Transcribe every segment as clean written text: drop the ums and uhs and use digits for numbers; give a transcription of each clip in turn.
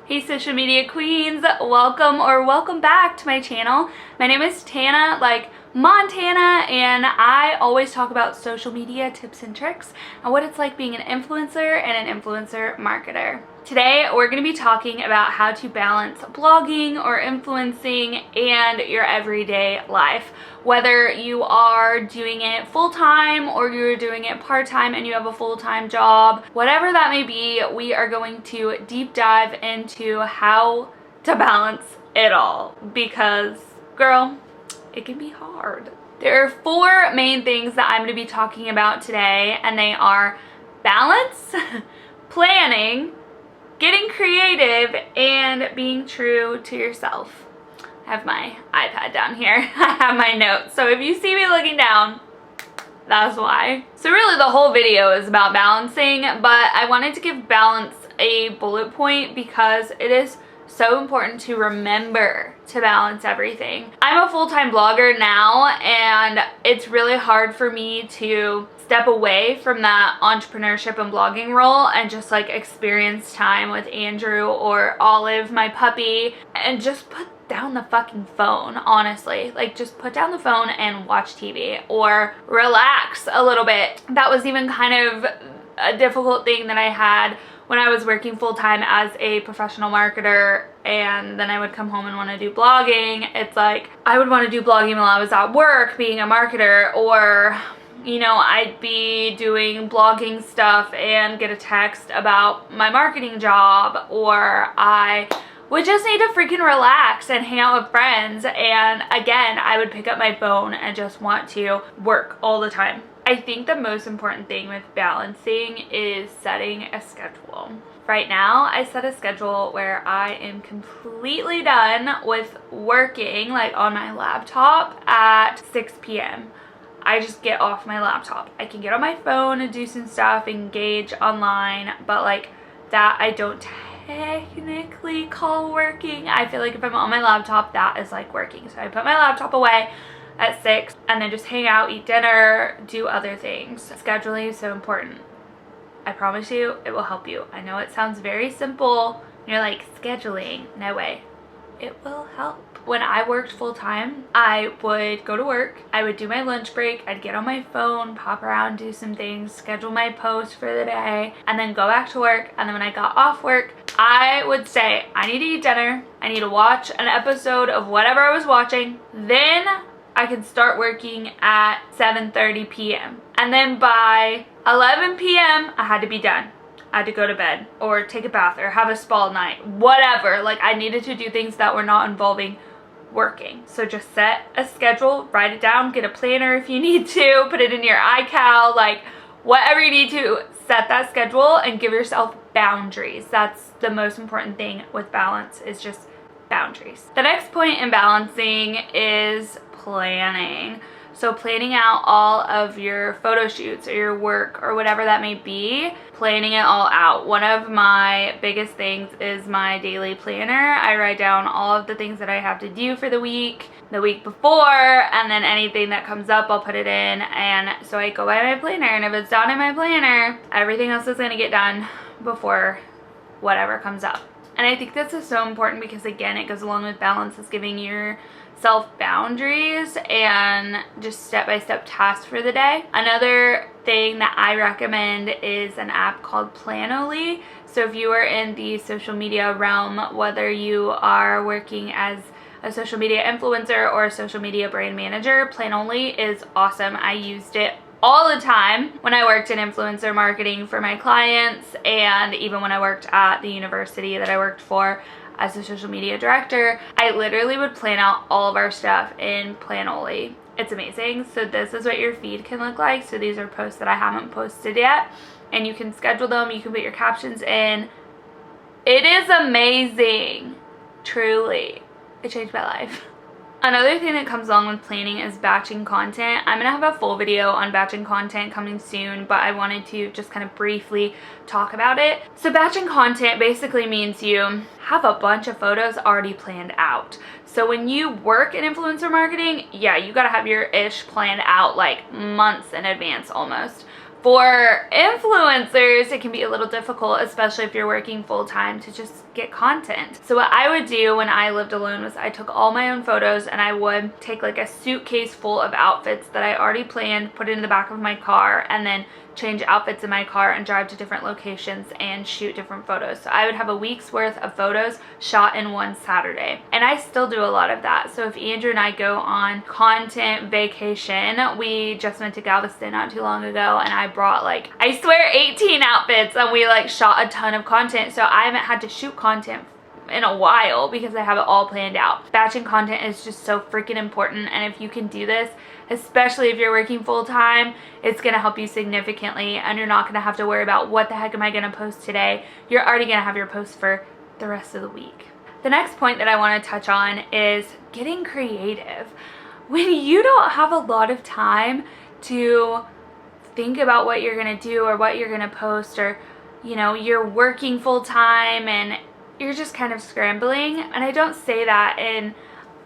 Hey social media queens, welcome back to my channel. My name is Tana, like Montana, and I always talk about social media tips and tricks and what it's like being an influencer and an influencer marketer. Today we're going to be talking about how to balance blogging or influencing and your everyday life. Whether you are doing it full-time or you're doing it part-time and you have a full-time job, whatever that may be, we are going to deep dive into how to balance it all because, girl, it can be hard. There are four main things that I'm going to be talking about today, and they are balance, planning, getting creative, and being true to yourself. I have my iPad down here. I have my notes. So if you see me looking down, that's why. So really the whole video is about balancing, but I wanted to give balance a bullet point because it is so important to remember to balance everything. I'm a full-time blogger now, and it's really hard for me to step away from that entrepreneurship and blogging role and just like experience time with Andrew or Olive, my puppy, and just put down the fucking phone, honestly. Like, just put down the phone and watch TV or relax a little bit. That was even kind of a difficult thing that I had when I was working full-time as a professional marketer, and then I would come home and want to do blogging. It's like I would want to do blogging while I was at work being a marketer, or you know, I'd be doing blogging stuff and get a text about my marketing job, or I would just need to freaking relax and hang out with friends, and again I would pick up my phone and just want to work all the time. I think the most important thing with balancing is setting a schedule. Right now I set a schedule where I am completely done with working like on my laptop at 6 p.m. I just get off my laptop. I can get on my phone and do some stuff, engage online, but like that I don't technically call working. I feel like if I'm on my laptop, that is like working. So I put my laptop away at 6 and then just hang out, eat dinner, do other things. Scheduling is so important. I promise you it will help you. I know it sounds very simple. You're like, scheduling? No way. It will help. When I worked full-time, I would go to work, I would do my lunch break, I'd get on my phone, pop around, do some things, schedule my post for the day, and then go back to work. And then when I got off work, I would say, I need to eat dinner, I need to watch an episode of whatever I was watching, then I can start working at 7:30 p.m. And then by 11 p.m. I had to be done. I had to go to bed or take a bath or have a spa night, whatever. Like, I needed to do things that were not involving working. So just set a schedule, write it down, get a planner if you need to, put it in your iCal, like whatever you need to, set that schedule and give yourself boundaries. That's the most important thing with balance, is just boundaries. The next point in balancing is planning. So planning out all of your photo shoots or your work or whatever that may be, planning it all out. One of my biggest things is my daily planner. I write down all of the things that I have to do for the week before, and then anything that comes up I'll put it in, and so I go by my planner, and if it's done in my planner, everything else is going to get done before whatever comes up. And I think this is so important because, again, it goes along with balance, is giving yourself boundaries and just step-by-step tasks for the day. Another thing that I recommend is an app called Planoly. So if you are in the social media realm, whether you are working as a social media influencer or a social media brand manager, Planoly is awesome. I used it all the time when I worked in influencer marketing for my clients, and even when I worked at the university that I worked for as a social media director. I literally would plan out all of our stuff in Planoly. It's amazing. So this is what your feed can look like. So these are posts that I haven't posted yet, and you can schedule them, you can put your captions in. It is amazing. Truly, it changed my life. Another thing that comes along with planning is batching content. I'm going to have a full video on batching content coming soon, but I wanted to just kind of briefly talk about it. So batching content basically means you have a bunch of photos already planned out. So when you work in influencer marketing, yeah, you got to have your ish planned out like months in advance almost. For influencers, it can be a little difficult, especially if you're working full-time, to just get content. So what I would do when I lived alone was I took all my own photos and I would take like a suitcase full of outfits that I already planned, put it in the back of my car, and then change outfits in my car and drive to different locations and shoot different photos. So I would have a week's worth of photos shot in one Saturday. And I still do a lot of that. So if Andrew and I go on content vacation, we just went to Galveston not too long ago, and I brought like, I swear, 18 outfits, and we like shot a ton of content. So I haven't had to shoot content in a while because I have it all planned out. Batching content is just so freaking important, and if you can do this, especially if you're working full-time, it's going to help you significantly, and you're not going to have to worry about what the heck am I going to post today. You're already going to have your post for the rest of the week. The next point that I want to touch on is getting creative. When you don't have a lot of time to think about what you're going to do or what you're going to post, or you know, you're working full-time and you're just kind of scrambling, and I don't say that in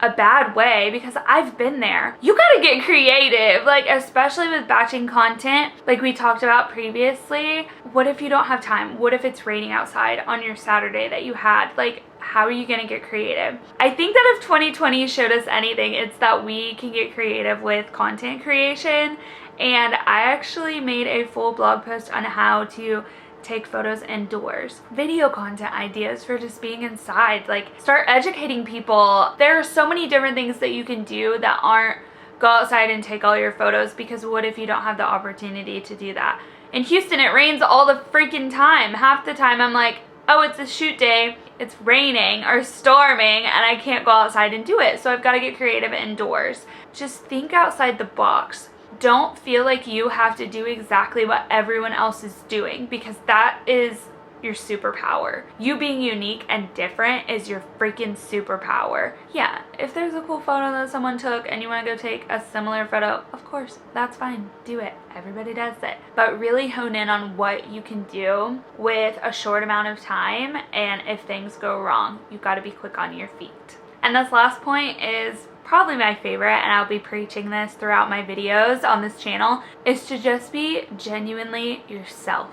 a bad way because I've been there. You gotta get creative, like especially with batching content like we talked about previously. What if you don't have time? What if it's raining outside on your Saturday that you had? Like, how are you gonna get creative? I think that if 2020 showed us anything, it's that we can get creative with content creation, and I actually made a full blog post on how to take photos indoors. Video content ideas for just being inside. Like, start educating people. There are so many different things that you can do that aren't go outside and take all your photos, because what if you don't have the opportunity to do that? In Houston, it rains all the freaking time. Half the time I'm like, oh, it's a shoot day, it's raining or storming, and I can't go outside and do it. So I've got to get creative indoors. Just think outside the box. Don't feel like you have to do exactly what everyone else is doing, because that is your superpower. You being unique and different is your freaking superpower. Yeah, if there's a cool photo that someone took and you want to go take a similar photo, of course, that's fine. Do it. Everybody does it. But really hone in on what you can do with a short amount of time, and if things go wrong, you've got to be quick on your feet. And this last point is probably my favorite, and I'll be preaching this throughout my videos on this channel, is to just be genuinely yourself.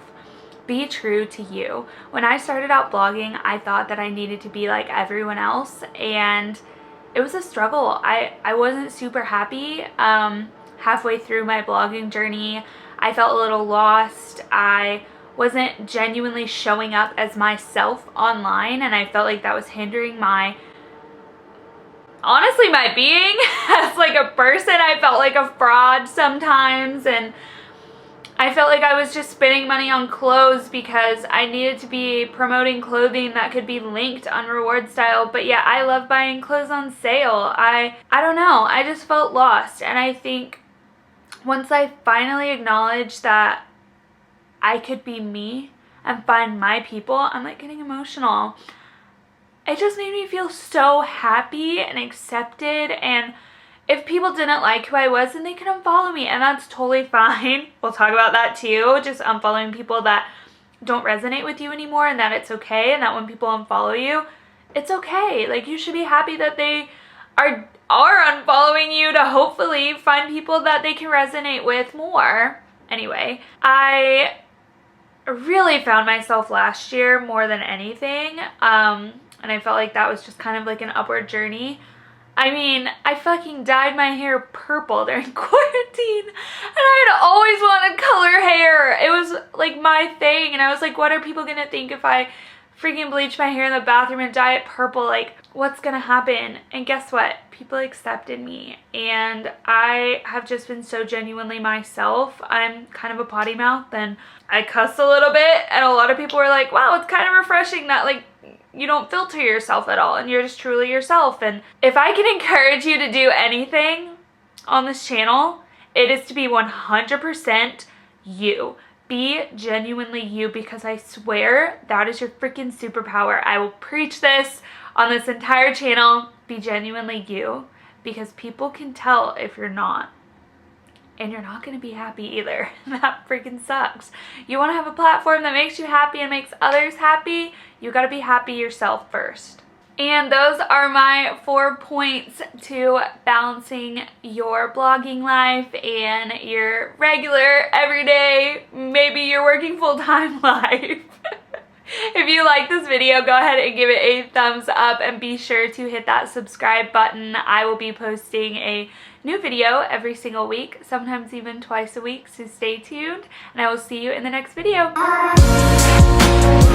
Be true to you. When I started out blogging, I thought that I needed to be like everyone else, and it was a struggle. I wasn't super happy. Halfway through my blogging journey, I felt a little lost. I wasn't genuinely showing up as myself online, and I felt like that was hindering my being as like a person. I felt like a fraud sometimes, and I felt like I was just spending money on clothes because I needed to be promoting clothing that could be linked on reward style. But yeah, I love buying clothes on sale. I don't know, I just felt lost. And I think once I finally acknowledged that I could be me and find my people, I'm like getting emotional. It just made me feel so happy and accepted, and if people didn't like who I was, then they could unfollow me, and that's totally fine. We'll talk about that too, just unfollowing people that don't resonate with you anymore, and that it's okay, and that when people unfollow you, it's okay. Like, you should be happy that they are unfollowing you to hopefully find people that they can resonate with more. Anyway, I really found myself last year more than anything, and I felt like that was just kind of like an upward journey. I mean, I fucking dyed my hair purple during quarantine, and I had always wanted color hair. It was like my thing, and I was like, what are people gonna think if I freaking bleach my hair in the bathroom and dye it purple? Like, what's gonna happen? And guess what? People accepted me, and I have just been so genuinely myself. I'm kind of a potty mouth, and I cuss a little bit, and a lot of people were like, wow, it's kind of refreshing that like you don't filter yourself at all and you're just truly yourself. And if I can encourage you to do anything on this channel, it is to be 100% you. Be genuinely you, because I swear that is your freaking superpower. I will preach this on this entire channel. Be genuinely you, because people can tell if you're not. And you're not going to be happy either. That freaking sucks. You want to have a platform that makes you happy and makes others happy, you got to be happy yourself first. And those are my 4 points to balancing your blogging life and your regular, everyday, maybe you're working full-time life. If you like this video, go ahead and give it a thumbs up and be sure to hit that subscribe button. I will be posting a new video every single week, sometimes even twice a week, so stay tuned, and I will see you in the next video. Bye.